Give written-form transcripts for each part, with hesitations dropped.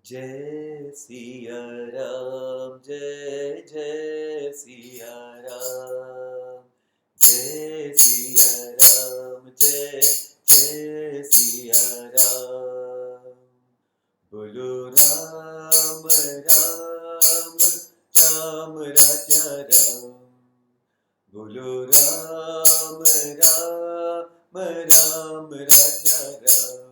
जय सिया राम, जय जय सिया राम, जय सिया राम, जय जय सिया राम। बोलो राम राम राम राजा राम, बोलो राम राम राम राजा राम।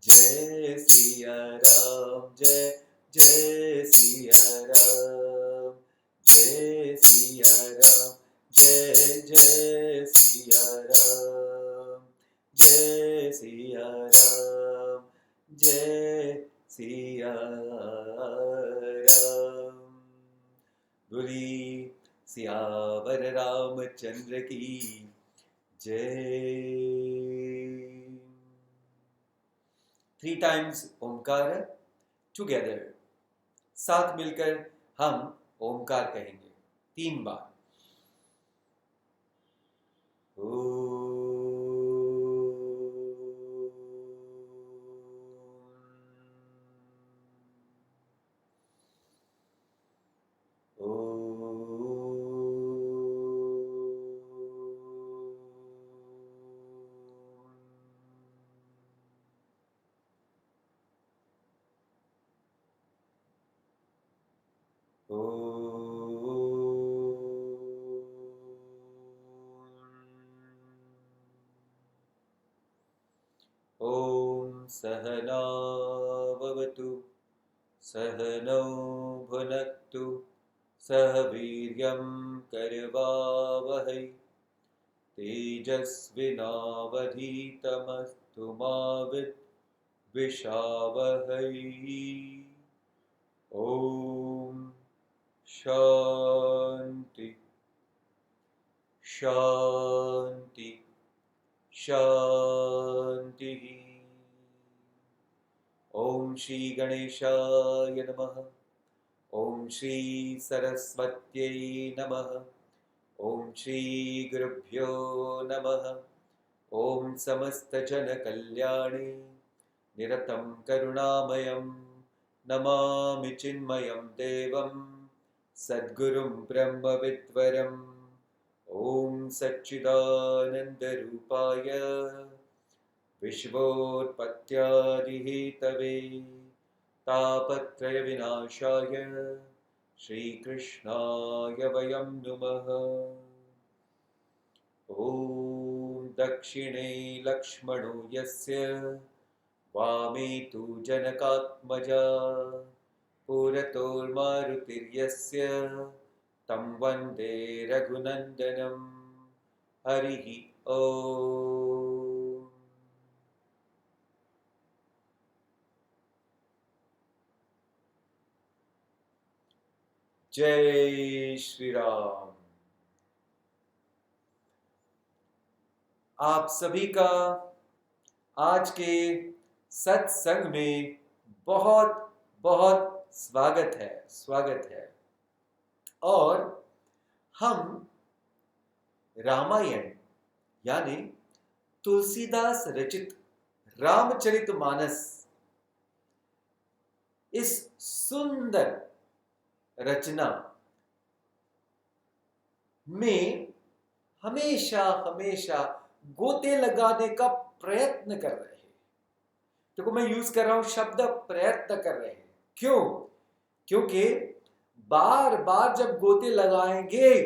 जय सिया राम, जय जय सिया राम, जय सिया राम, जय जय सिया राम, जय सिया राम, जय सिया राम। बोली सियावर रामचंद्र की जय। 3 times ओमकार टुगेदर, साथ मिलकर हम ओमकार कहेंगे 3 बार। ॐ सहना भवतु, सहनौ भुनक्तु, सह वीर्यं करवावहै, तेजस्विनावधीतमस्तु मा विद्विषावहै। ॐ शान्ति शान्ति शान्तिः। ॐ श्री गणेशाय नमः, ॐ श्री सरस्वत्यै नमः, ॐ श्री गुरुभ्यो नमः। ॐ समस्तजनकल्याणे निरतं करुणामयं नमामि चिन्मयं देवं सद्गुरुं ब्रह्मविद्वरम्। ॐ सच्चिदानन्दरूपाय विश्वोत्पत्त्यादिहेतवे तापत्रयविनाशाय श्रीकृष्णाय वयं नुमः। ॐ दक्षिणे लक्ष्मणो यस्य वामे तु जनकात्मजा, पुरतोर्मारुतिर्यस्य तं वन्दे रघुनन्दनं। हरिः ॐ। जय श्री राम। आप सभी का आज के सत्संग में बहुत बहुत स्वागत है। और हम रामायण यानी तुलसीदास रचित रामचरितमानस, इस सुंदर रचना में हमेशा गोते लगाने का प्रयत्न कर रहे हैं। देखो, मैं यूज कर रहा हूं शब्द प्रयत्न कर रहे हैं। क्यों? क्योंकि बार बार जब गोते लगाएंगे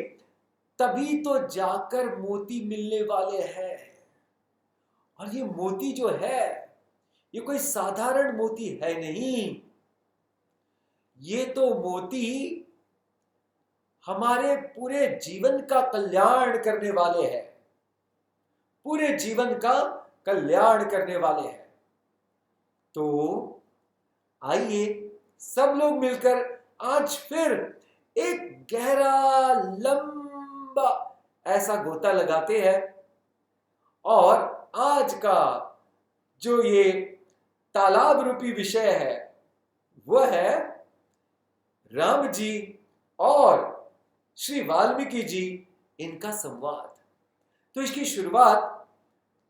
तभी तो जाकर मोती मिलने वाले हैं। और ये मोती जो है, ये कोई साधारण मोती है नहीं। ये तो मोती हमारे पूरे जीवन का कल्याण करने वाले हैं, पूरे जीवन का कल्याण करने वाले हैं। तो आइए सब लोग मिलकर आज फिर एक गहरा लंबा ऐसा गोता लगाते हैं। और आज का जो ये तालाब रूपी विषय है वह है राम जी और श्री वाल्मीकि जी, इनका संवाद। तो इसकी शुरुआत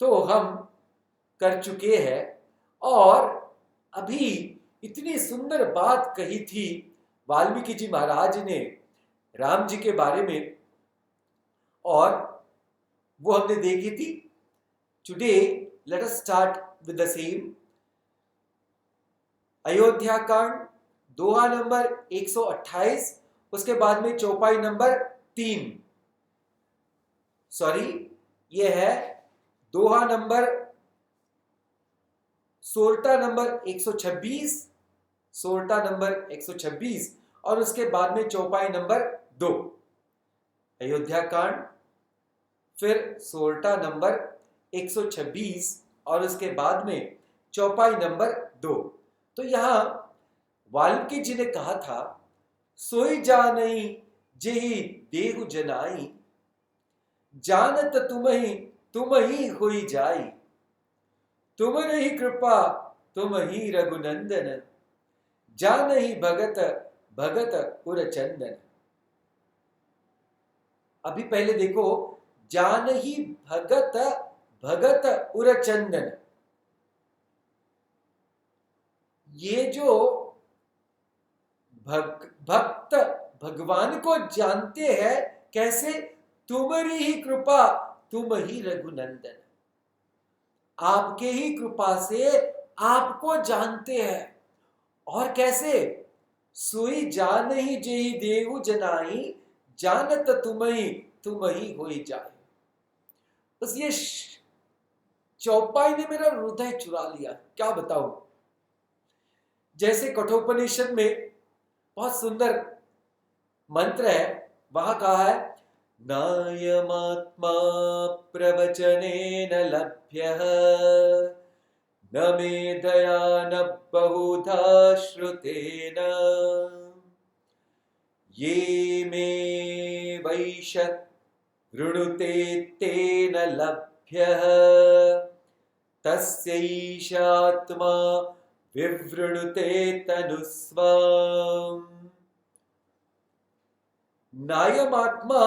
तो हम कर चुके हैं और अभी इतनी सुंदर बात कही थी वाल्मीकि जी महाराज ने राम जी के बारे में, और वो हमने देखी थी। Today let us start with the same. Ayodhya कांड, दोहा नंबर 128, उसके बाद में चौपाई नंबर 3, सॉरी ये है दोहा नंबर, सोरठा नंबर 126, सोरठा नंबर 126, और उसके बाद में चौपाई नंबर 2। अयोध्या कांड, फिर सोरठा नंबर 126, और उसके बाद में चौपाई नंबर 2। तो यहां वाल्मीकि जी ने कहा था, सोई जानई जेहि देहु जनाई, जानत तुम ही होई जाई, तुम रही कृपा तुम ही रघुनंदन, जानहि भगत भगत उर चंदन। अभी पहले देखो, जानहि भगत भगत उर चंदन, ये जो भक्त भगवान को जानते हैं कैसे, तुम्हारी ही कृपा तुम ही रघुनंदन, आपके ही कृपा से आपको जानते हैं। और कैसे, सोई जान ही जेहि देहु जनाई, जानत तुम ही होई जाए। बस ये चौपाई ने मेरा हृदय चुरा लिया, क्या बताऊं। जैसे कठोपनिषद में बहुत सुंदर मंत्र है, वहां कहा है, नायमात्मा प्रवचनेन लभ्यः, न मेधया न बहुधा श्रुतेन, ये मे वैश वृणुते तेन लभ्यः, तस्यैषात्मा विवृणुते तनुस्वाम्। नायमात्मा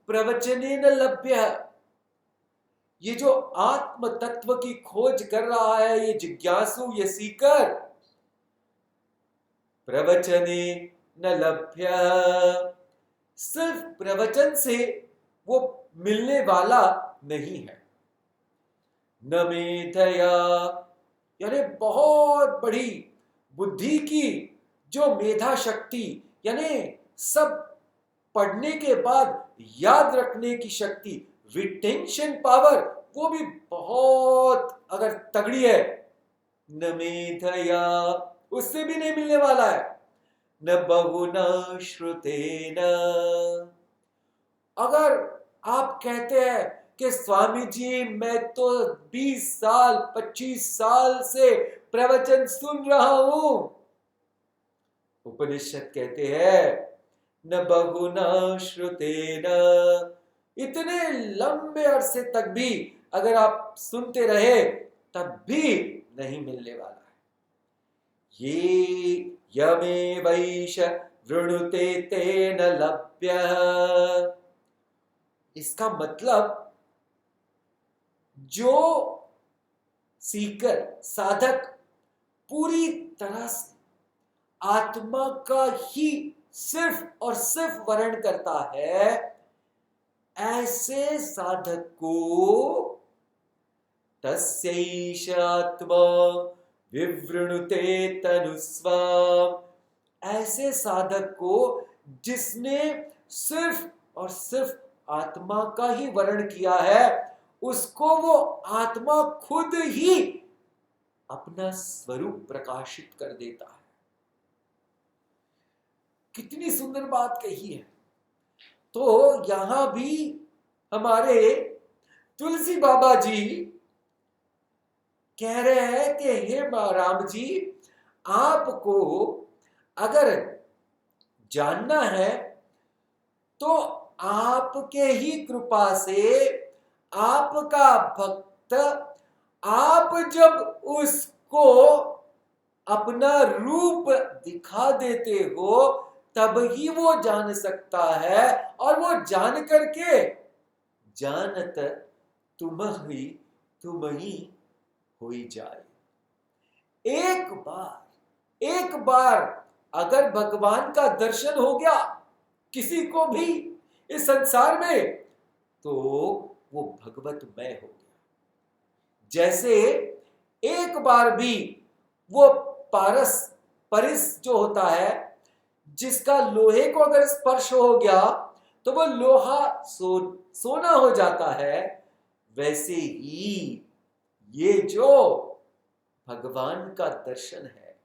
प्रवचनेन लभ्यः, ये जो आत्म तत्व की खोज कर रहा है, ये जिज्ञासु, ये सीकर, प्रवचने न लभ्यः, सिर्फ प्रवचन से वो मिलने वाला नहीं है। न मेधया, यानी बहुत बड़ी बुद्धि की जो मेधा शक्ति, यानी सब पढ़ने के बाद याद रखने की शक्ति, रिटेंशन पावर, वो भी बहुत अगर तगड़ी है, न मेधया, उससे भी नहीं मिलने वाला है। न बहुना श्रुतेन, अगर आप कहते हैं कि स्वामी जी मैं तो 20 साल 25 साल से प्रवचन सुन रहा हूं, उपनिषद कहते हैं न बहुना श्रुतेन, इतने लंबे अरसे तक भी अगर आप सुनते रहे तब भी नहीं मिलने वाला है। ये यमे वैश वृणुते तेन लभ्यः, इसका मतलब जो सीकर, साधक पूरी तरह से आत्मा का ही सिर्फ और सिर्फ वर्ण करता है, ऐसे साधक को तस्यैषात्मा विवृणुते तनुस्वाम्, ऐसे साधक को जिसने सिर्फ और सिर्फ आत्मा का ही वर्ण किया है, उसको वो आत्मा खुद ही अपना स्वरूप प्रकाशित कर देता है। कितनी सुंदर बात कही है। तो यहां भी हमारे तुलसी बाबा जी कह रहे हैं कि हे राम जी, आपको अगर जानना है तो आपके ही कृपा से आपका भक्त, आप जब उसको अपना रूप दिखा देते हो तब ही वो जान सकता है, और वो जान करके जानत तुम ही होई जाए। एक बार एक बार अगर भगवान का दर्शन हो गया किसी को भी इस संसार में, तो वो भगवतमय हो गया। जैसे एक बार भी वो पारस परिस जो होता है, जिसका लोहे को अगर स्पर्श हो गया तो वो लोहा सोना हो जाता है, वैसे ही ये जो भगवान का दर्शन है,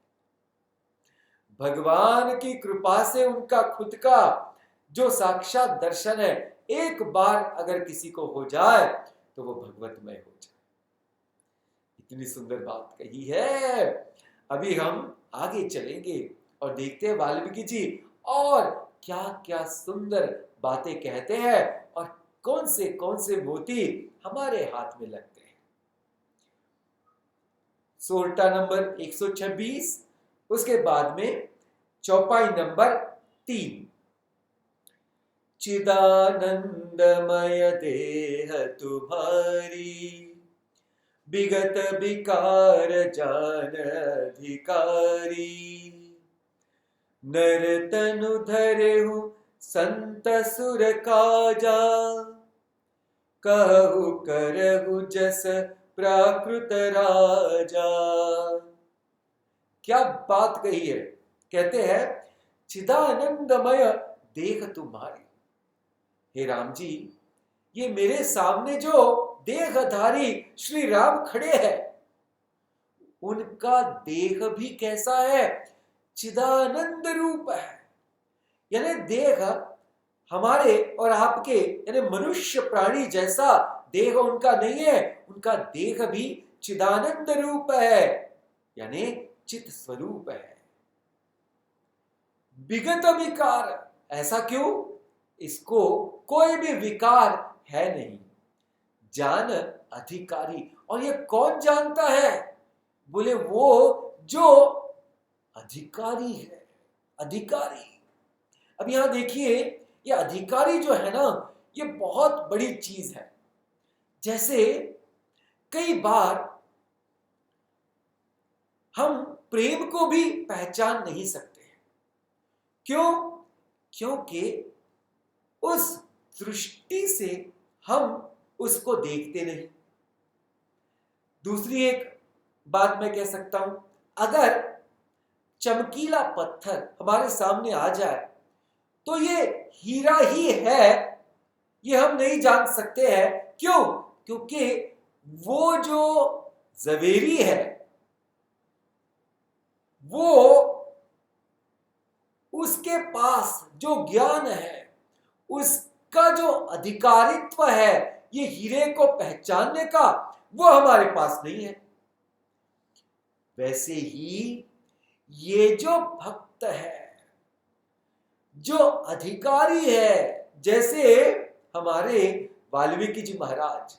भगवान की कृपा से उनका खुद का जो साक्षात दर्शन है, एक बार अगर किसी को हो जाए तो वो भगवतमय हो जाए। इतनी सुंदर बात कही है। अभी हम आगे चलेंगे और देखते हैं वाल्मीकि जी और क्या क्या सुंदर बातें कहते हैं और कौन से मोती हमारे हाथ में लगते हैं। सोरठा नंबर 126, उसके बाद में चौपाई नंबर 3। चिदानंदमय देह तुम्हारी, विगत विकार जान अधिकारी, नर तनु धरेहु संत सुर काजा, कहु करहु जस प्राकृत राजा। क्या बात कही है। कहते हैं चिदानंदमय देह तुम्हारी, हे राम जी, ये मेरे सामने जो देहधारी श्री राम खड़े हैं, उनका देह भी कैसा है, चिदानंद रूप है। यानी देह हमारे और आपके यानी मनुष्य प्राणी जैसा देह उनका नहीं है, उनका देह भी चिदानंद रूप है, यानी चित स्वरूप है। विगत विकार, ऐसा क्यों, इसको कोई भी विकार है नहीं। जान अधिकारी, और ये कौन जानता है, बोले वो जो अधिकारी है। अधिकारी, अब यहां देखिए, ये अधिकारी जो है ना, ये बहुत बड़ी चीज है। जैसे कई बार हम प्रेम को भी पहचान नहीं सकते। क्यों? क्योंकि उस दृष्टि से हम उसको देखते नहीं। दूसरी एक बात मैं कह सकता हूं, अगर चमकीला पत्थर हमारे सामने आ जाए तो ये हीरा ही है, ये हम नहीं जान सकते हैं। क्यों? क्योंकि वो जो जवेरी है, वो उसके पास जो ज्ञान है, उसका जो अधिकारित्व है ये हीरे को पहचानने का, वो हमारे पास नहीं है। वैसे ही ये जो भक्त है, जो अधिकारी है, जैसे हमारे वाल्मीकि जी महाराज,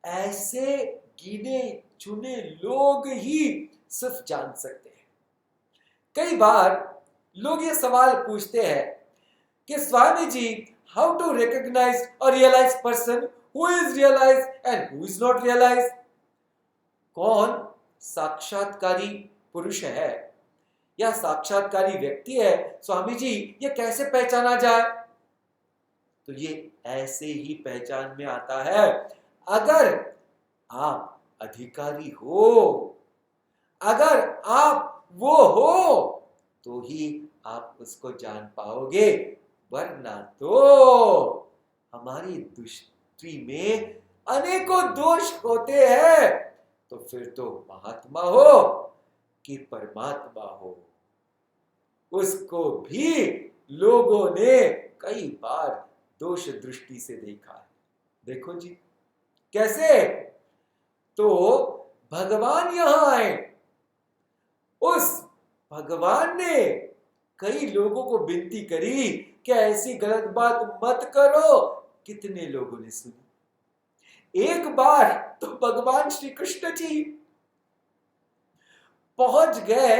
ऐसे गिने चुने लोग ही सिर्फ जान सकते हैं। कई बार लोग ये सवाल पूछते हैं कि Swami ji, how to recognise और realise person who is realise and who is not realise. कौन साक्षात्कारी पुरुष है या साक्षात्कारी व्यक्ति है, स्वामी जी ये कैसे पहचाना जाए? तो ये ऐसे ही पहचान में आता है, अगर आप अधिकारी हो, अगर आप वो हो तो ही आप उसको जान पाओगे, वरना तो हमारी दृष्टि में अनेकों दोष होते हैं। तो फिर तो महात्मा हो कि परमात्मा हो, उसको भी लोगों ने कई बार दोष दृष्टि से देखा है। देखो जी कैसे, तो भगवान यहां आए, उस भगवान ने कई लोगों को विनती करी कि ऐसी गलत बात मत करो। कितने लोगों ने सुनी। एक बार तो भगवान श्री कृष्ण जी पहुंच गए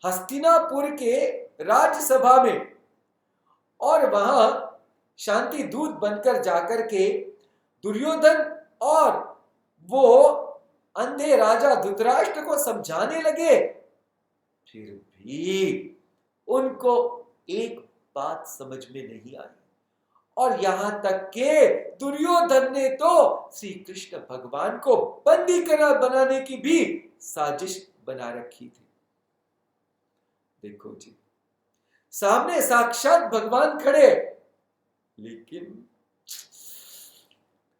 हस्तिनापुर के राज्यसभा में, और वहां शांति दूत बनकर जाकर के दुर्योधन और वो अंधे राजा धृतराष्ट्र को समझाने लगे फिर भी उनको एक बात समझ में नहीं आई, और यहां तक के दुर्योधन ने तो श्री कृष्ण भगवान को बंदी बनाने की भी साजिश बना रखी थी। देखो जी, सामने साक्षात भगवान खड़े, लेकिन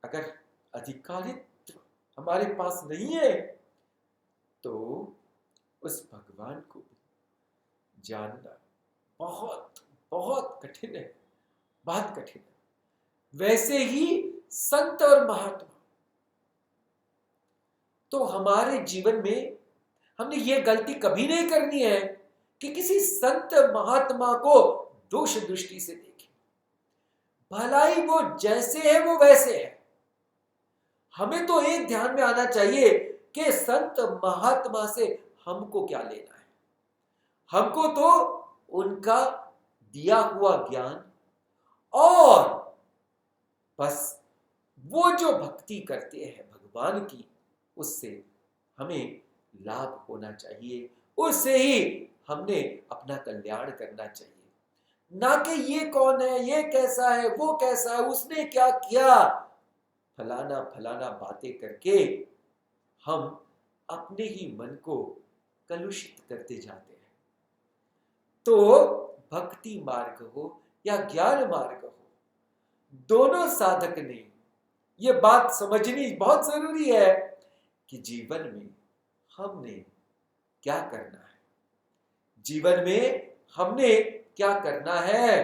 अगर अधिकारित्व हमारे पास नहीं है तो उस भगवान को जानना बहुत बहुत कठिन है, बहुत कठिन है। वैसे ही संत और महात्मा, तो हमारे जीवन में हमने ये गलती कभी नहीं करनी है कि किसी संत महात्मा को दोष दृष्टि से देखें। भलाई वो जैसे है वो वैसे है। हमें तो एक ध्यान में आना चाहिए कि संत महात्मा से हमको क्या लेना है। हमको तो उनका दिया हुआ ज्ञान और बस वो जो भक्ति करते हैं भगवान की, उससे हमें लाभ होना चाहिए, उससे ही हमने अपना कल्याण करना चाहिए। ना कि ये कौन है, ये कैसा है, वो कैसा है, उसने क्या किया, फलाना फलाना बातें करके हम अपने ही मन को कलुषित करते जाते हैं। तो भक्ति मार्ग हो या ज्ञान मार्ग हो, दोनों साधक ने ये बात समझनी बहुत जरूरी है कि जीवन में हमने क्या करना है। जीवन में हमने क्या करना है,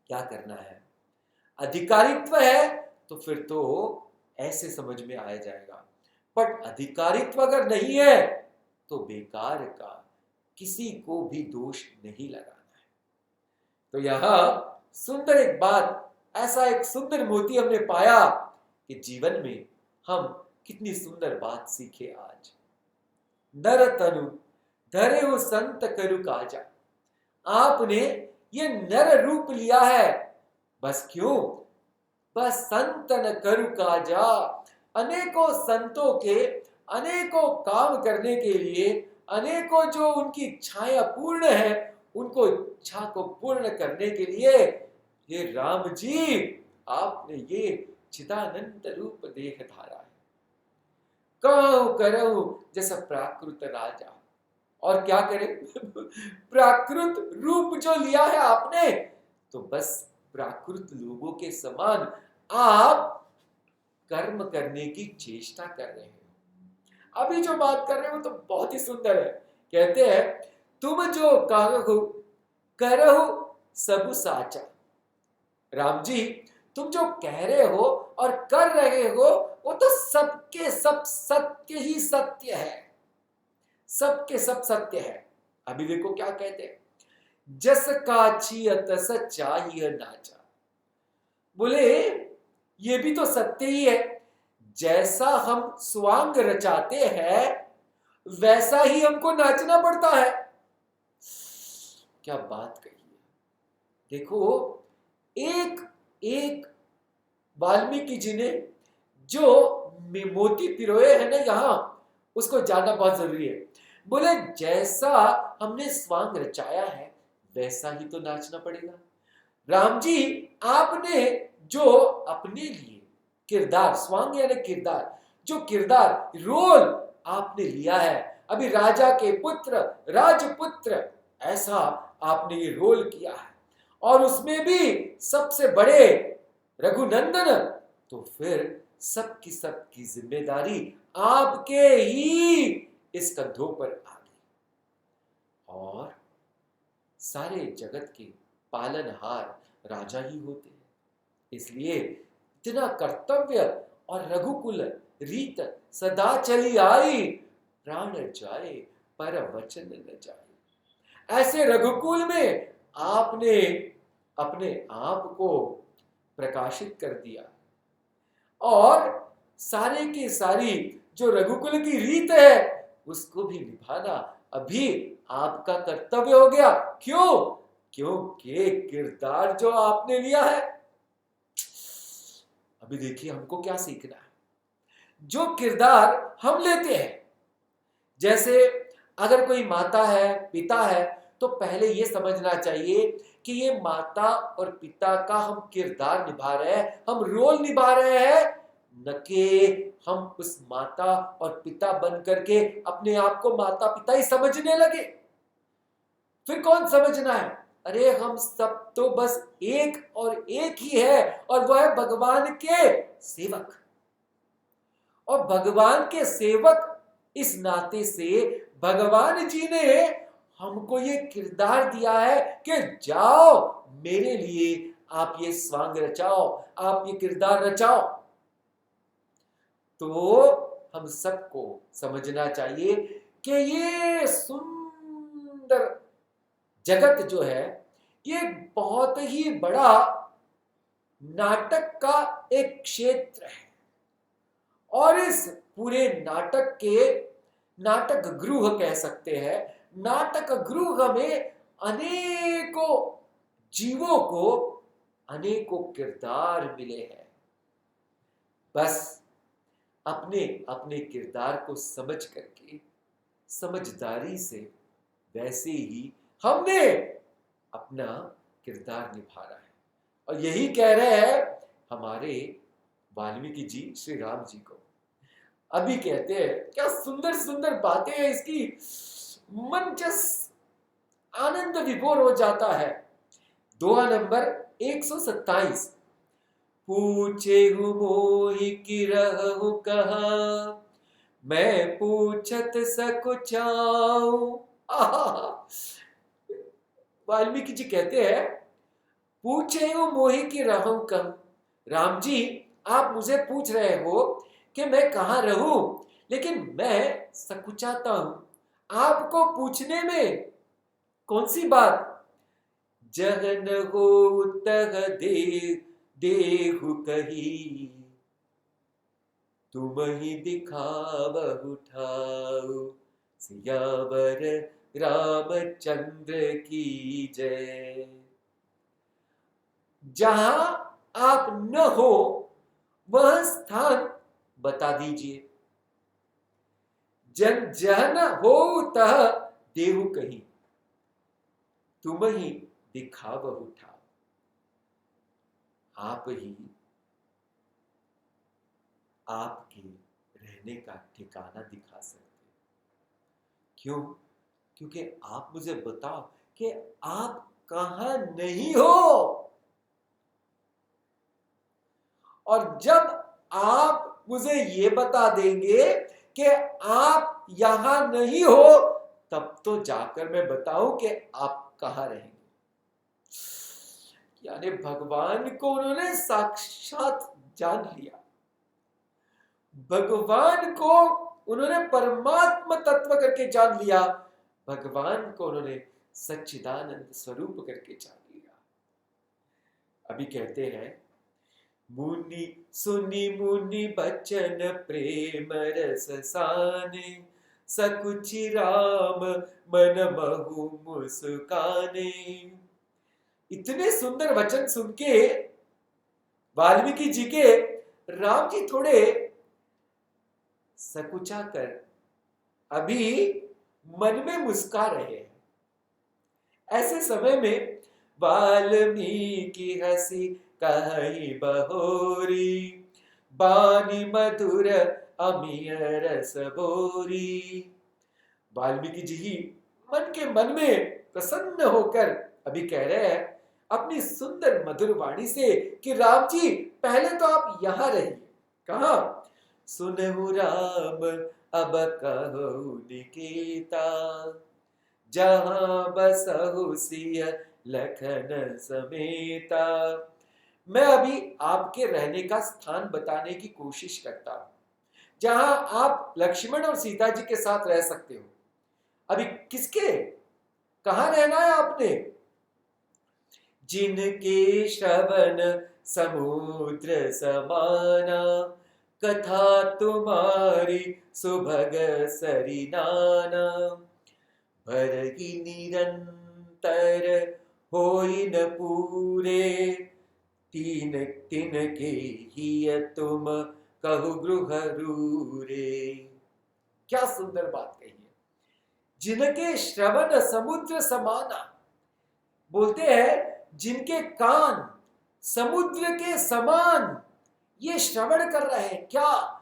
क्या करना है। अधिकारित्व है तो फिर तो ऐसे समझ में आ जाएगा, पर अधिकारित्व अगर नहीं है तो बेकार का किसी को भी दोष नहीं लगाना है। तो यहां सुंदर एक बात, ऐसा एक सुंदर मोती हमने पाया कि जीवन में हम कितनी सुंदर बात सीखे आज। नर तनु धरे हो संत करु काजा। आपने ये नर रूप लिया है, बस क्यों, बस संतन करु काजा। अनेकों संतों के अनेकों काम करने के लिए, अनेकों जो उनकी इच्छाएं पूर्ण है, उनको इच्छा को पूर्ण करने के लिए ये राम जी आपने ये चिदानंद रूप देख धारा है। कहूं करहु जैसा प्राकृत राजा, और क्या करे प्राकृत रूप जो लिया है आपने, तो बस प्राकृत लोगों के समान आप कर्म करने की चेष्टा कर रहे हैं। अभी जो बात कर रहे हो तो बहुत ही सुंदर है। कहते हैं तुम जो कहु करहु सब साचा। राम जी, तुम जो कह रहे हो और कर रहे हो वो तो सबके सब सत्य ही सत्य है, सबके सब सत्य है। अभी देखो क्या कहते हैं, जस काछिय तस चाहिए नाचा। बोले ये भी तो सत्य ही है, जैसा हम स्वांग रचाते हैं वैसा ही हमको नाचना पड़ता है। क्या बात कही है। देखो एक एक वाल्मीकि जी ने जो मोती पिरोए हैं ना यहां, उसको जानना बहुत जरूरी है। बोले जैसा हमने स्वांग रचाया है वैसा ही तो नाचना पड़ेगा। राम जी, आपने जो अपने लिए किरदार, स्वांग यानी किरदार, जो किरदार रोल आपने लिया है, अभी राजा के पुत्र, राजपुत्र, ऐसा आपने ये रोल किया है, और उसमें भी सबसे बड़े रघुनंदन, तो फिर सबकी सबकी जिम्मेदारी आपके ही इस कंधों पर आ गई। और सारे जगत के पालनहार राजा ही होते हैं, इसलिए इतना कर्तव्य और रघुकुल रीत सदा चली आई, प्राण जाए पर वचन न जाए। ऐसे रघुकुल में आपने अपने आप को प्रकाशित कर दिया, और सारे की सारी जो रघुकुल की रीत है उसको भी निभाना अभी आपका कर्तव्य हो गया। क्यों? क्योंकि किरदार जो आपने लिया है। अभी देखिए हमको क्या सीखना है। जो किरदार हम लेते हैं, जैसे अगर कोई माता है, पिता है, तो पहले ये समझना चाहिए कि ये माता और पिता का हम किरदार निभा रहे हैं, हम रोल निभा रहे हैं, न कि हम उस माता और पिता बन करके अपने आप को माता पिता ही समझने लगे। फिर कौन समझना है? अरे हम सब तो बस एक और एक ही है, और वह है भगवान के सेवक। और भगवान के सेवक इस नाते से भगवान जी ने हमको ये किरदार दिया है कि जाओ मेरे लिए आप ये स्वांग रचाओ, आप ये किरदार रचाओ। तो हम सबको समझना चाहिए कि ये सुंदर जगत जो है ये बहुत ही बड़ा नाटक का एक क्षेत्र है, और इस पूरे नाटक के नाटक गृह कह सकते हैं, नाटक गृह में अनेकों जीवों को अनेकों किरदार मिले हैं। बस अपने अपने किरदार को समझ करके समझदारी से वैसे ही हमने अपना किरदार निभाना है। और यही कह रहे हैं हमारे वाल्मीकि जी श्री राम जी को। अभी कहते हैं, क्या सुंदर सुंदर बातें हैं इसकी, मन जस आनंद विभोर हो जाता है। दोहा नंबर 127। पूछे हूँ मोहि कि रहु कहाँ, मैं पूछत सकुचाऊं। वाल्मीकि जी कहते हैं, पूछे हूँ मोहि कि रहु कहाँ। राम जी आप मुझे पूछ रहे हो कि मैं कहाँ रहूं, लेकिन मैं सकुचाता हूं आपको पूछने में। कौन सी बात? जहन हो तह देहु कही, तुम ही दिखावहु ठाउ, सियावर रामचंद्र की जय। जहां आप न हो वह स्थान बता दीजिए। जन जन हो तह देहु कहीं, तुम ही दिखावहु ठाउ। आप ही आपके रहने का ठिकाना दिखा सकते। क्यों? क्योंकि आप मुझे बताओ कि आप कहां नहीं हो, और जब आप मुझे ये बता देंगे कि आप यहां नहीं हो, तब तो जाकर मैं बताऊं कि आप कहां रहेंगे। यानी भगवान को उन्होंने साक्षात जान लिया, भगवान को उन्होंने परमात्मा तत्व करके जान लिया, भगवान को उन्होंने सच्चिदानंद स्वरूप करके जान लिया। अभी कहते हैं, मुनि सुनि मुनि बचन प्रेम रस साने, सकुचि राम मन महु मुस्काने। इतने सुंदर वचन सुन के वाल्मीकि जी के राम जी थोड़े सकुचा कर अभी मन में मुस्का रहे हैं। ऐसे समय में वाल्मीकि हंसी कहि बहोरी, बानी मधुर अमिय रस बोरी। वाल्मीकि जी ही मन के मन में प्रसन्न होकर अभी कह रहे हैं अपनी सुंदर मधुर वाणी से कि राम जी पहले तो आप यहां रहिए। कहां? सुनहु राम अब कहु निकेता, जहां बसहु सिय लखन समेता। मैं अभी आपके रहने का स्थान बताने की कोशिश करता हूं, जहां आप लक्ष्मण और सीता जी के साथ रह सकते हो। अभी किसके कहां रहना है आपने? जिनके श्रवण समुद्र समाना, कथा तुम्हारी सुभग सरिनाना। भरहि निरंतर होई न पूरे, तीन तिन के ही तुम कहु गृह रूरे। क्या सुंदर बात कही है। जिनके श्रवण समुद्र समाना, बोलते हैं जिनके कान समुद्र के समान ये श्रवण कर रहे हैं। क्या?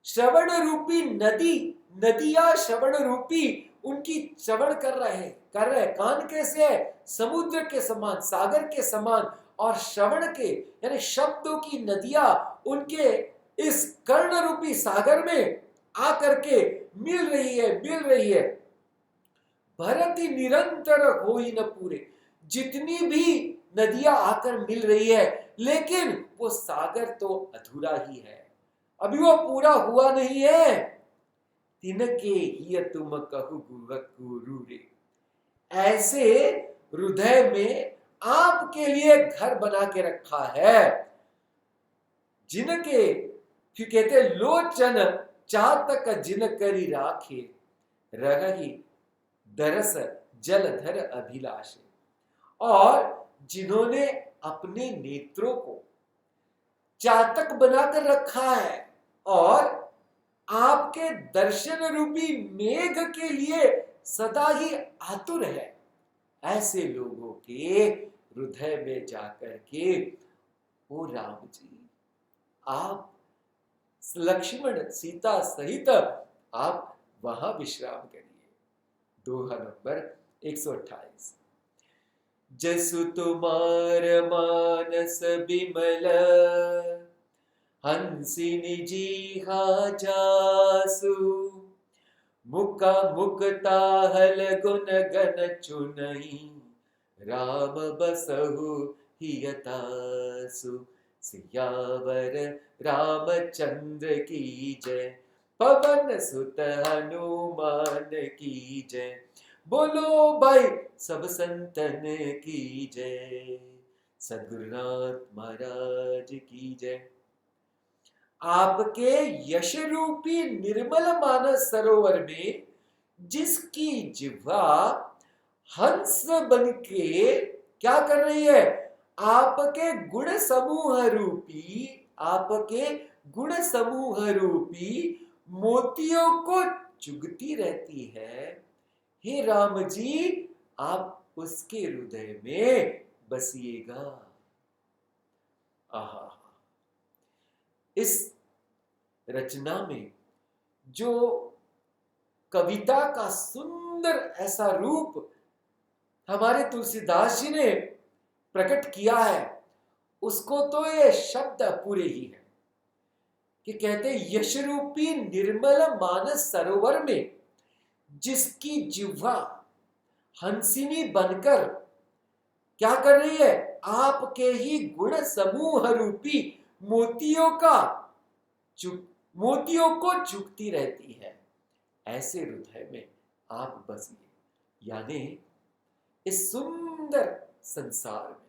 श्रवण रूपी नदी, नदियां श्रवण रूपी उनकी श्रवण कर रहे हैं। कान कैसे है? समुद्र के समान, सागर के समान। और श्रवण के यानी शब्दों की नदियां उनके इस कर्ण रूपी सागर में आकर के मिल रही है। भरती निरंतर हो ही न पूरे, जितनी भी नदियां आकर मिल रही है, लेकिन वो सागर तो अधूरा ही है, अभी वो पूरा हुआ नहीं है। तिनके ही तुम कहु गुरु रे, ऐसे हृदय में आपके लिए घर बना के रखा है। जिनके क्यों कहते लोचन चातक जिन करी राखे, रही दरस जलधर अभिलाष। और जिन्होंने अपने नेत्रों को चातक बनाकर रखा है और आपके दर्शन रूपी मेघ के लिए सदा ही आतुर है, ऐसे लोगों के हृदय में जाकर के ओ राम जी आप लक्ष्मण सीता सहित आप वहां विश्राम करिए। दोहा नंबर 128। जसु तुम्हार मानस बिमल, हंसिनी जीहा जासु, मुका मुक्ता हल गुण गन चुनई, राम बसहु हियतासु। सियावर रामचंद्र की जय, पवन सुत हनुमान की जय, बोलो भाई सब संतन की जय, सद्गुरुनाथ महाराज की जय। आपके यश रूपी निर्मल मानस सरोवर में जिसकी जिह्वा हंस बनके क्या कर रही है? आपके गुण समूह रूपी मोतियों को चुगती रहती है। हे राम जी आप उसके हृदय में बसिएगा। आहा, इस रचना में जो कविता का सुंदर ऐसा रूप हमारे तुलसीदास जी ने प्रकट किया है, उसको तो ये शब्द पूरे ही है कि कहते यश रूपी निर्मल मानस सरोवर में जिसकी जिह्वा हंसिनी बनकर क्या कर रही है? आपके ही गुण समूह रूपी मोतियों को चुगती रहती है, ऐसे हृदय में आप बसिए। यानी इस सुंदर संसार में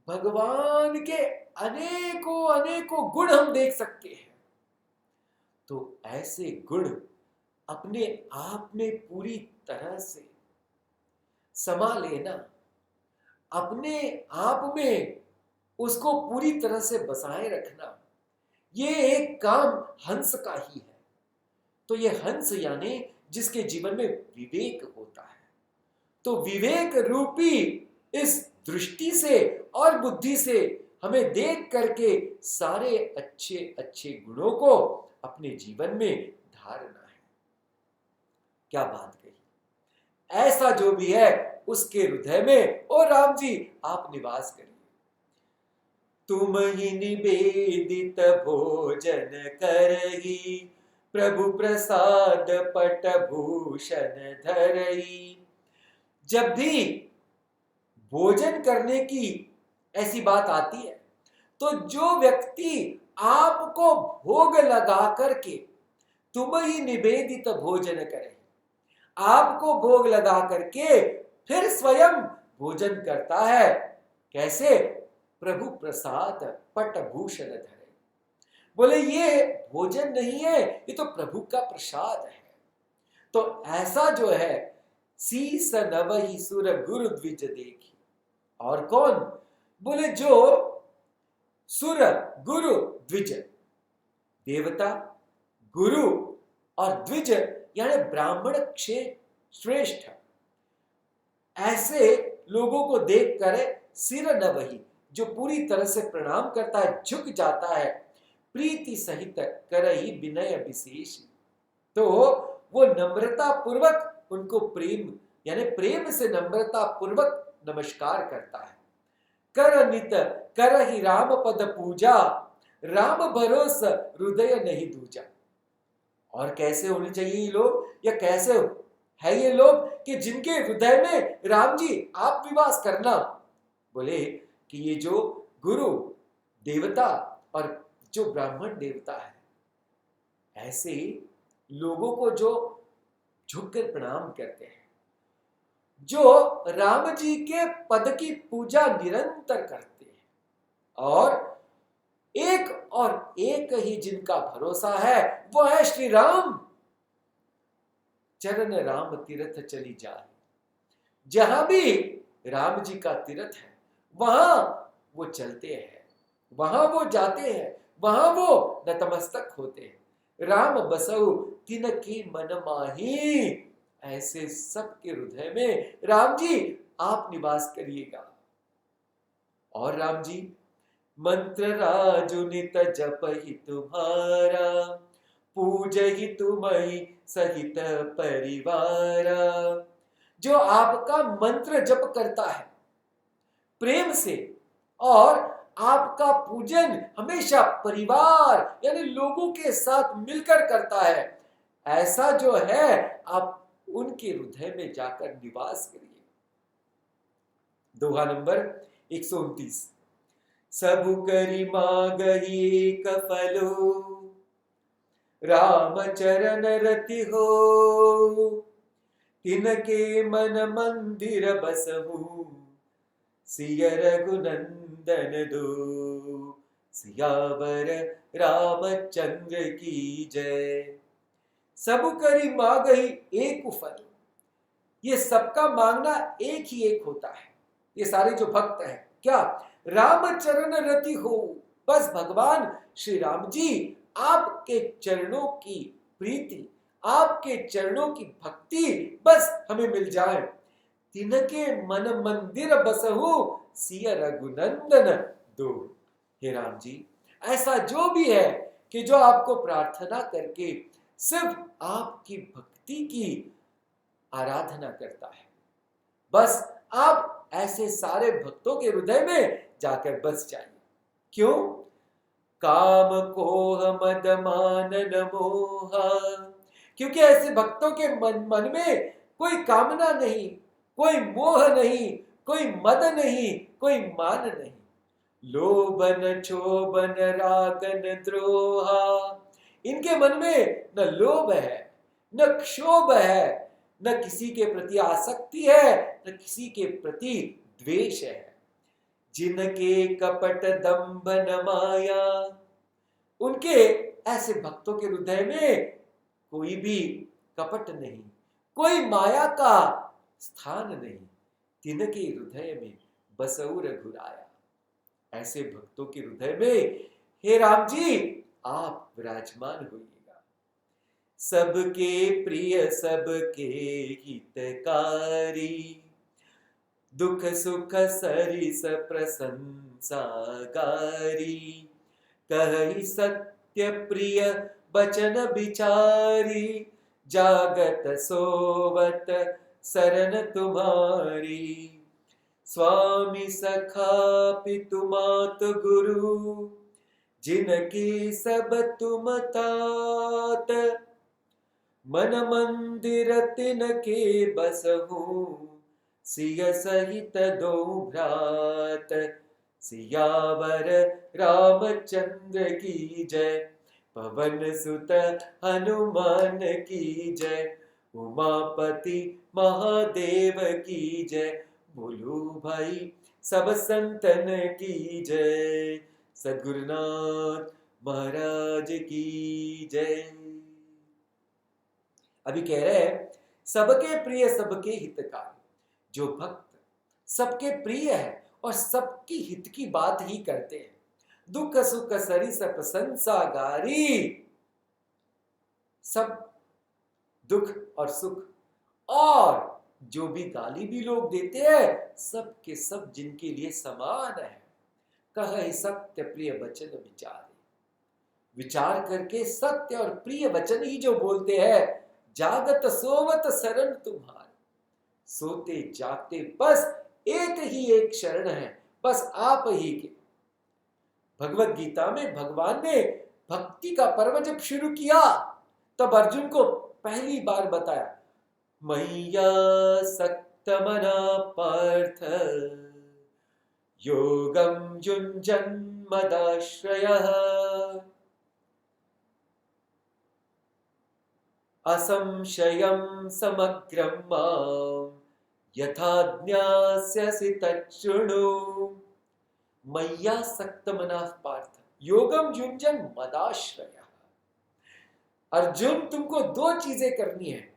भगवान के अनेकों गुण हम देख सकते हैं, तो ऐसे गुण अपने आप में पूरी तरह से समा लेना, अपने आप में उसको पूरी तरह से बसाए रखना, ये एक काम हंस का ही है। तो ये हंस यानी जिसके जीवन में विवेक होता है, तो विवेक रूपी इस दृष्टि से और बुद्धि से हमें देख करके सारे अच्छे गुणों को अपने जीवन में धारना है। क्या बात कही! ऐसा जो भी है उसके हृदय में ओ राम जी आप निवास करिए। तुम ही निवेदित भोजन करही, प्रभु प्रसाद पट भूषण धरही। जब भी भोजन करने की ऐसी बात आती है, तो जो व्यक्ति आपको भोग लगा करके, तुम ही निवेदित भोजन करे, आपको भोग लगा करके फिर स्वयं भोजन करता है, कैसे? प्रभु प्रसाद पट भूषण धरे। बोले ये भोजन नहीं है, ये तो प्रभु का प्रसाद है। तो ऐसा जो है शीस नवहि सुर गुरु द्विज देखी। और कौन? बोले जो सुर गुरु द्विज, देवता, गुरु और द्विज यानी ब्राह्मण श्रेष्ठ। ऐसे लोगों को देख कर सिर नवहि, जो पूरी तरह से प्रणाम करता है, झुक जाता है, प्रीति सहित करहि विनय विशेष। तो वो नम्रता पूर्वक उनको प्रेम यानी प्रेम से नम्रता पूर्वक नमस्कार करता है। कर नित करहि राम पद पूजा, राम भरोस हृदय नहीं दूजा। और कैसे होने चाहिए ये लोग, या कैसे है ये लोग कि जिनके हृदय में राम जी आप निवास करना। बोले कि ये जो गुरु देवता और जो ब्राह्मण देवता है, ऐसे लोगों को जो झुककर प्रणाम करते हैं, जो राम जी के पद की पूजा निरंतर करते हैं, और एक ही जिनका भरोसा है वो है श्री राम। चरण राम तीर्थ चली जाए, जहां भी राम जी का तीर्थ है वहां वो चलते हैं, वहां वो जाते हैं, वहां वो नतमस्तक होते हैं। राम बसऊ तिनकी मन माही, ऐसे सबके हृदय में राम जी आप निवास करिएगा। और राम जी मंत्र राजुनित जप ही तुम्हारा, पूज ही तुम्हि सहित परिवार। जो आपका मंत्र जप करता है प्रेम से और आपका पूजन हमेशा परिवार यानी लोगों के साथ मिलकर करता है, ऐसा जो है आप उनके हृदय में जाकर निवास करिए। दोहा नंबर 129। सबु करि मागहि कफलो, राम चरण रति हो, तिनके मन मंदिर बसहु, सिय रघुनंदन दो। सियावर रामचंद्र की जय। सबु करि मागहि एक फल, ये सबका मांगना एक ही एक होता है। ये सारे जो भक्त हैं, क्या रामचरण रति हो, बस भगवान श्री राम जी आपके चरणों की प्रीति, आपके चरणों की भक्ति बस हमें मिल जाए। तिनके मन मंदिर बसहु, सिय रघुनंदन दो। हे राम जी, ऐसा जो भी है कि जो आपको प्रार्थना करके सिर्फ आपकी भक्ति की आराधना करता है, बस आप ऐसे सारे भक्तों के हृदय में जाकर बस जाइए। क्यों? काम कोह मद मानन मोहा, क्योंकि ऐसे भक्तों के मन में कोई कामना नहीं, कोई मोह नहीं, कोई मद नहीं, कोई मान नहीं। लोभन क्षोभन रागन द्रोहा, इनके मन में न लोभ है, न क्षोभ है, न किसी के प्रति आसक्ति है, न किसी के प्रति द्वेष है। जिनके कपट दंभ न माया, उनके ऐसे भक्तों के हृदय में कोई भी कपट नहीं, कोई माया का स्थान नहीं। तिनके हृदय में बसऊ रघुराया, ऐसे भक्तों के हृदय में हे राम जी आप विराजमान होइएगा। सबके प्रिय सबके हितकारी, दुख सुख सरिस प्रशंसाकारी। कहि सत्य प्रिय बचन विचारी, जागत सोवत शरण तुम्हारी। स्वामी सखा पितु मातु गुरु, जिनकी सब तुम तात। मन मंदिर तिनके बसहु, सिय सहित दो भ्रात। सियावर रामचंद्र की जय, पवन सुत हनुमान की जय। उमापति महादेव की जय, बोलो भाई सब संतन की जय। सद्गुरुनाथ महाराज की जय। अभी कह रहे हैं सबके प्रिय सबके हितकारी, जो भक्त सबके प्रिय है और सबकी हित की बात ही करते हैं। दुख सुख सरिस प्रशंसागारी, सब दुख और सुख और जो भी गाली भी लोग देते हैं सब के सब जिनके लिए समान है। कह सत्य प्रिय वचन विचार, विचार करके सत्य और प्रिय वचन ही जो बोलते हैं। जागत सोवत शरण तुम्हारे, सोते जागते बस एक ही एक शरण है, बस आप ही के। भगवत गीता में भगवान ने भक्ति का पर्व जब शुरू किया तब अर्जुन को पहली बार बताया, मय्या सक्तमना पार्थ योगम युञ्जन् मदाश्रयः असंशयं समग्रं मां यथा ज्ञास्यसि तच्छृणु। मय्या सक्तमनः पार्थ योगम युञ्जन् मदाश्रयः। अर्जुन तुमको दो चीजें करनी है,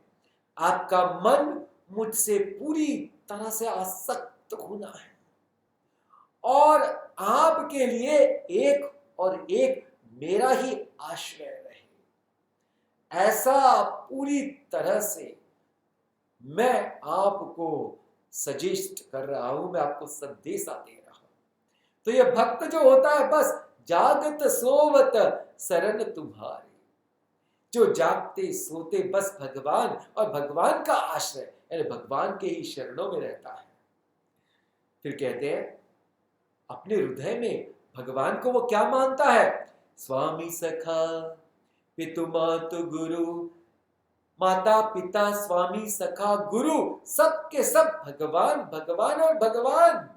आपका मन मुझसे पूरी तरह से आसक्त होना है और आपके लिए एक और एक मेरा ही आश्रय रहे। ऐसा पूरी तरह से मैं आपको सजेस्ट कर रहा हूं, मैं आपको संदेशा दे रहा हूं। तो ये भक्त जो होता है बस जागत सोवत शरण तुम्हारे, जो जागते सोते बस भगवान और भगवान का आश्रय यानी भगवान के ही शरणों में रहता है। फिर कहते हैं अपने हृदय में भगवान को वो क्या मानता है, स्वामी सखा पितु मातु गुरु, माता पिता स्वामी सखा गुरु सब के सब भगवान भगवान और भगवान,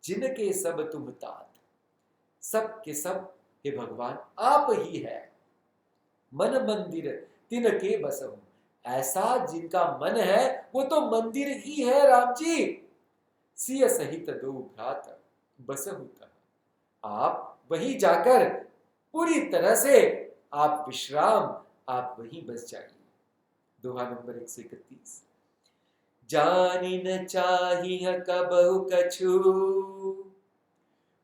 जिनके सब तुम तात, सब के सब हे भगवान आप ही है। मन मंदिर तिनके बसहु, ऐसा जिनका मन है वो तो मंदिर ही है राम जी। सिय सहित दो भ्रात बसहु, आप वहीं जाकर पूरी तरह से आप विश्राम, आप वहीं बस जाइए। दोहा नंबर 131। जानी न चाहिए कबहु कछु,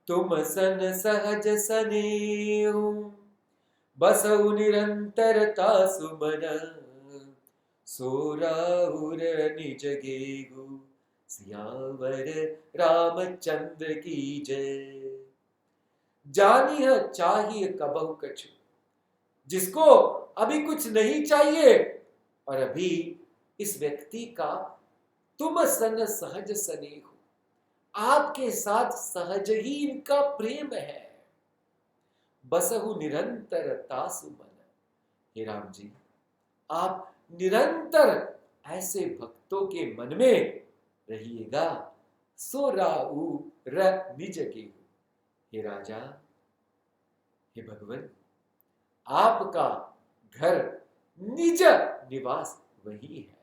तुम सन सहज सनेहु, बसहु निरंतरता सुमन, सोराउर निज गेहु, सियावर रामचंद्र की जय। जानिह चाहिए कबहु कछु, जिसको अभी कुछ नहीं चाहिए और अभी इस व्यक्ति का तुम सन सहज स्नेह, आपके साथ सहज ही इनका प्रेम है। बसहु निरंतर तासु मन, हे राम जी आप निरंतर ऐसे भक्तों के मन में रहिएगा। सो राउ र निज गेहु, हे राजा हे भगवान आपका घर निज निवास वही है।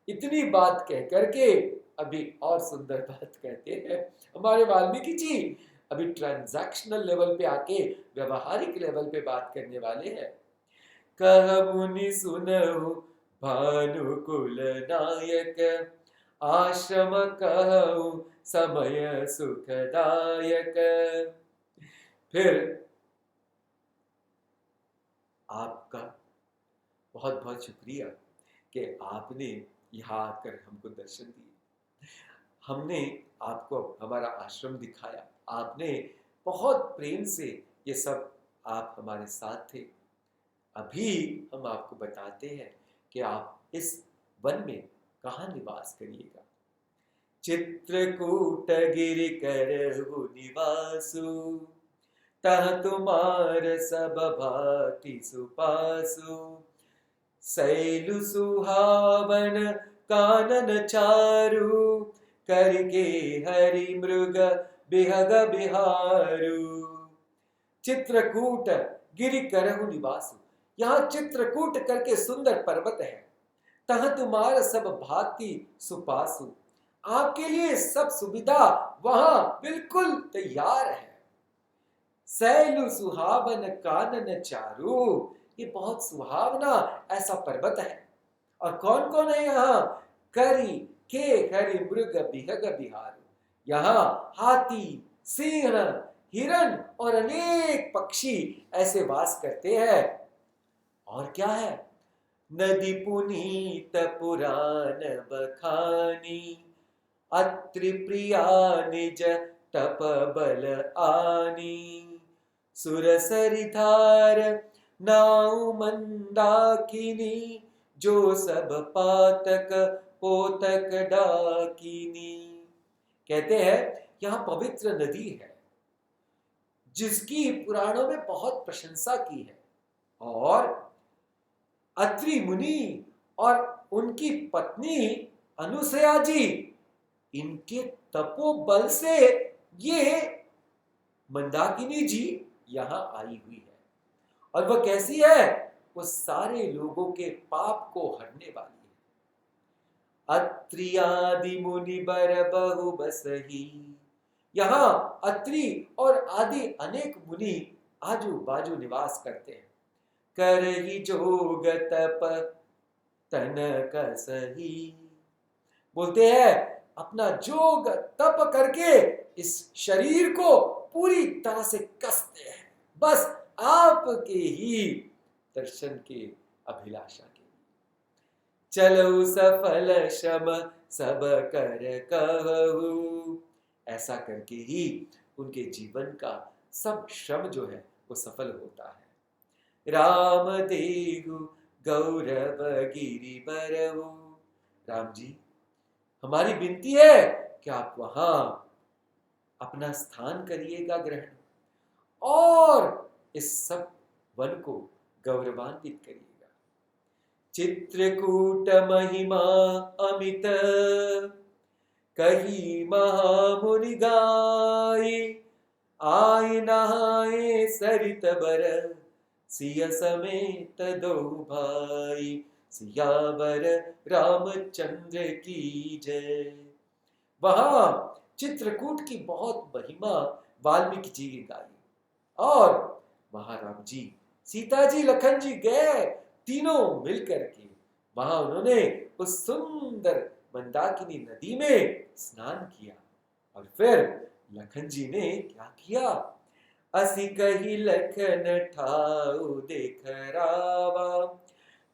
इतनी बात कह करके अभी और सुंदर बात कहते हैं हमारे वाल्मीकि जी। अभी ट्रांजैक्शनल लेवल पे आके व्यवहारिक लेवल पे बात करने वाले हैं। कह मुनि सुनहु भानुकुल नायक, आश्रम कहु समय सुखदायक। फिर आपका बहुत बहुत शुक्रिया कि आपने यहाँ आकर हमको दर्शन दिए, हमने आपको हमारा आश्रम दिखाया, आपने बहुत प्रेम से ये सब आप हमारे साथ थे। अभी हम आपको बताते हैं कि आप इस वन में कहाँ निवास करिएगा। चित्रकूट गिरि करहु निवासु, तह तुम्हार सब भांति सुपासु, शैलु सुहावन कानन चारु, करके हरि मृग बिहग बिहारू। चित्रकूट गिरि करहु निवासु, यहाँ चित्रकूट करके सुंदर पर्वत है। तह तुम्हार सब भांति सुपासु, आपके लिए सब सुविधा वहां बिल्कुल तैयार है। शैलु सुहावन कानन चारु, ये बहुत सुहावना ऐसा पर्वत है। और कौन कौन है यहाँ? करी के हरि मृग बिहग बिहारू, यहाँ हाथी सिंह हिरण और अनेक पक्षी ऐसे वास करते हैं। और क्या है? नदी पुनीत पुराण बखानी, अत्रि प्रिया निज तप बल आनी, सुरसरि धार नाउ मंदाकिनी, जो सब पातक पोतक डाकिनी। कहते हैं यहां पवित्र नदी है जिसकी पुराणों में बहुत प्रशंसा की है, और अत्रि मुनि और उनकी पत्नी अनुसया जी, इनके तपोबल से ये मंदाकिनी जी यहां आई हुई है। और वह कैसी है? वो सारे लोगों के पाप को हरने वाली है। अत्रि आदि मुनि बर बहु बसही, यहां अत्रि और आदि अनेक मुनि आजू बाजू निवास करते हैं। करहि जोग तप तन कसही, बोलते हैं अपना जोग तप करके इस शरीर को पूरी तरह से कसते हैं, बस आपके ही दर्शन के अभिलाषा के लिए। चलो सफल श्रम सब कर कहू, ऐसा करके ही उनके जीवन का सब श्रम जो है वो सफल होता है। राम देहु गौरव गिरि बरहु, राम जी हमारी विनती है कि आप वहां अपना स्थान करिएगा ग्रहण, और इस सब वन को गौरवान्वित करिएगा। चित्रकूट महिमा अमित, कही महामुनि गाय, आय नहाए सरित बर, सिया समेत दो भाई, सियावर रामचंद्र की जय। वहां चित्रकूट की बहुत महिमा वाल्मीकि जी की गाई, और वहां राम जी, सीता जी, लखन जी गए, तीनों मिलकर के वहां उन्होंने उस सुंदर मंदाकिनी नदी में स्नान किया। और फिर लखन जी ने क्या किया? असि कही लखन ठाउ देख रावा,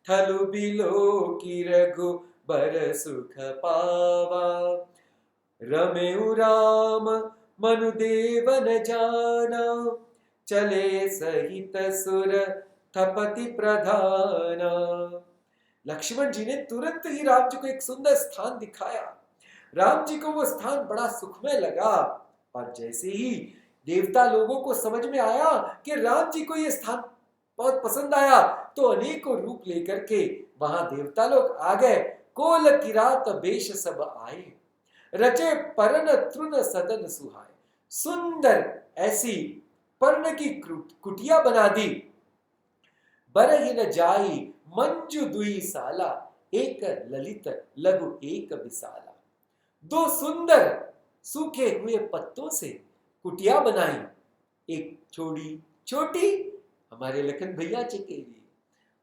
थलु बिलो की रघु बर सुख पावा, रमेउ राम मनुदेव न जाना, चले सहित सुर थपति प्रधाना। लक्ष्मण जी ने तुरंत ही राम जी को एक सुंदर स्थान दिखाया। राम जी को वो स्थान बड़ा सुखमय लगा, और जैसे ही देवता लोगों को समझ में आया कि राम जी को ये स्थान बहुत पसंद आया, तो अनेकों रूप लेकर के वहां देवता लोग आ गए। कोल किरात वेश सब आए, रचे परन तृण सदन सुहाए, सुंदर ऐसी पर्ण की कुटिया बना दी। बरहि न जाई मंजू दुई साला, एक ललित लघु एक विशाला। दो सुंदर सूखे हुए पत्तों से कुटिया बनाई, एक छोटी छोटी हमारे लखन भैया जी के लिए,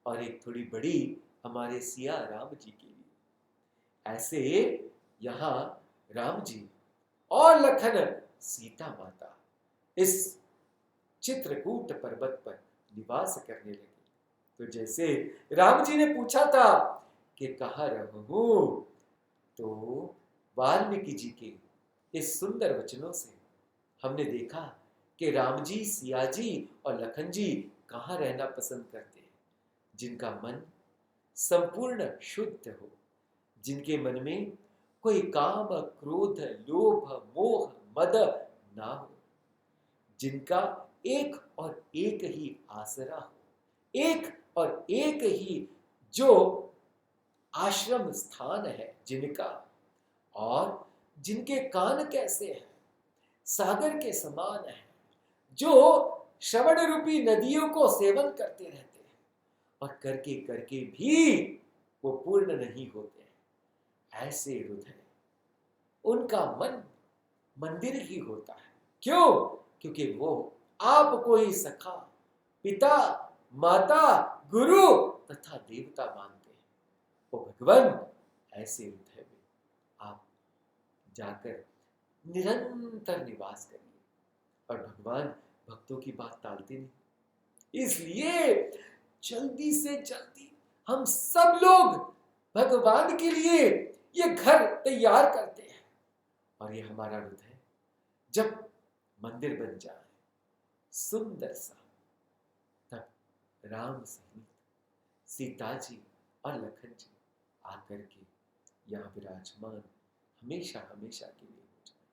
और एक थोड़ी बड़ी हमारे सिया राम जी के लिए। ऐसे यहां राम जी और लखन सीता माता इस चित्रकूट पर्वत पर निवास करने लगे। तो जैसे राम जी ने पूछा था कि कहाँ रहूं, तो वाल्मीकि जी के इस सुंदर वचनों से हमने देखा कि राम जी, सिया जी और लखन जी कहाँ रहना पसंद करते हैं। जिनका मन संपूर्ण शुद्ध हो, जिनके मन में कोई काम, क्रोध, लोभ, मोह, मद ना हो, जिनका एक और एक ही आसरा हो, एक और एक ही जो आश्रम स्थान है जिनका, और जिनके कान कैसे हैं, सागर के समान है, जो श्रवण रूपी नदियों को सेवन करते रहते हैं, और करके करके भी वो पूर्ण नहीं होते हैं। ऐसे हृदय, उनका मन मंदिर ही होता है। क्यों? क्योंकि वो आपको ही सखा, पिता, माता, गुरु तथा देवता मानते हैं। वो भगवान ऐसे हृदय में आप जाकर निरंतर निवास करिए, और भगवान भक्तों की बात टालते नहीं। इसलिए जल्दी से जल्दी हम सब लोग भगवान के लिए ये घर तैयार करते हैं, और ये हमारा हृदय जब मंदिर बन जाए सुंदर सा, तब राम सहित सीता जी और लखन जी आकर के यहाँ विराजमान हमेशा हमेशा के लिए हो जाएंगे,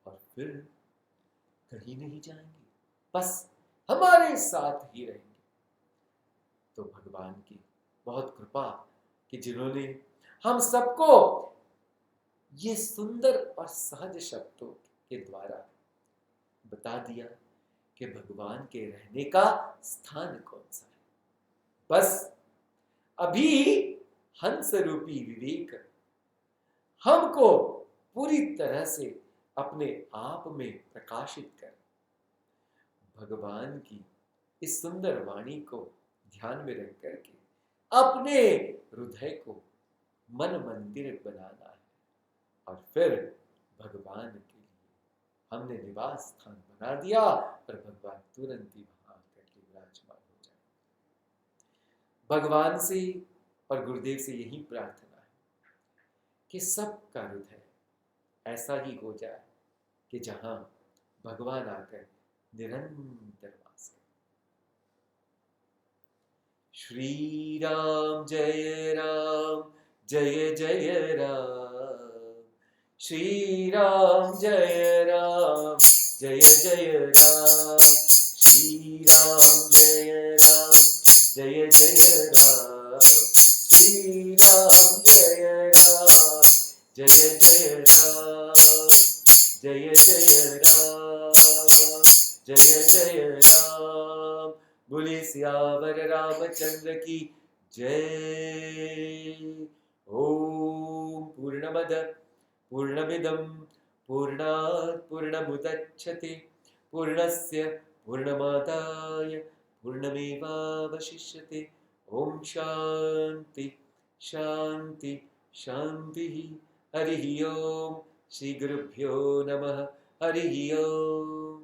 और फिर कहीं नहीं जाएंगे, बस हमारे साथ ही रहेंगे। तो भगवान की बहुत कृपा कि जिन्होंने हम सबको ये सुंदर और सहज शब्दों के द्वारा बता दिया कि भगवान के रहने का स्थान कौन सा है। बस अभी हंस रूपी विवेक हमको पूरी तरह से अपने आप में प्रकाशित कर भगवान की इस सुंदर वाणी को ध्यान में रख करके अपने हृदय को मन मंदिर बनाना है, और फिर भगवान के लिए हमने निवास स्थान बना दिया, और भगवान तुरंत ही वहां आकर के विराजमान हो जाए। भगवान से और गुरुदेव से यही प्रार्थना है कि सबका हृदय ऐसा ही हो जाए कि जहां भगवान आकर निरंतर वास करें। श्री राम जय जय राम, श्री राम जय जय राम, श्री राम जय जय राम, श्री राम जय जय राम, जय जय राम, जय जय राम। बोले सियावर रामचंद्र की जय। ओम पूर्णमद पूर्णमिदं पूर्णात् पूर्णमुदच्यते पूर्णस्य पूर्णमादाय पूर्णमेवावशिष्यते। ओम शांति शांति शांति। हरि ओम। श्री गुरुभ्यो नमः। हरि ओम।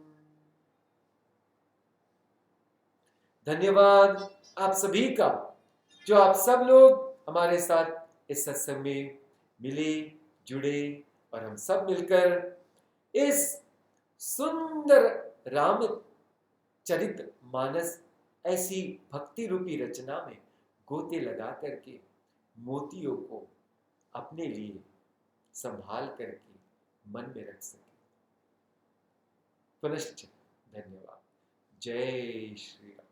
धन्यवाद आप सभी का, जो आप सब लोग हमारे साथ इस सत्संग में मिले, जुड़े, और हम सब मिलकर इस सुंदर रामचरित मानस ऐसी भक्ति रूपी रचना में गोते लगा करके मोतियों को अपने लिए संभाल करके मन में रख सके। पुनश्च धन्यवाद। जय श्री राम।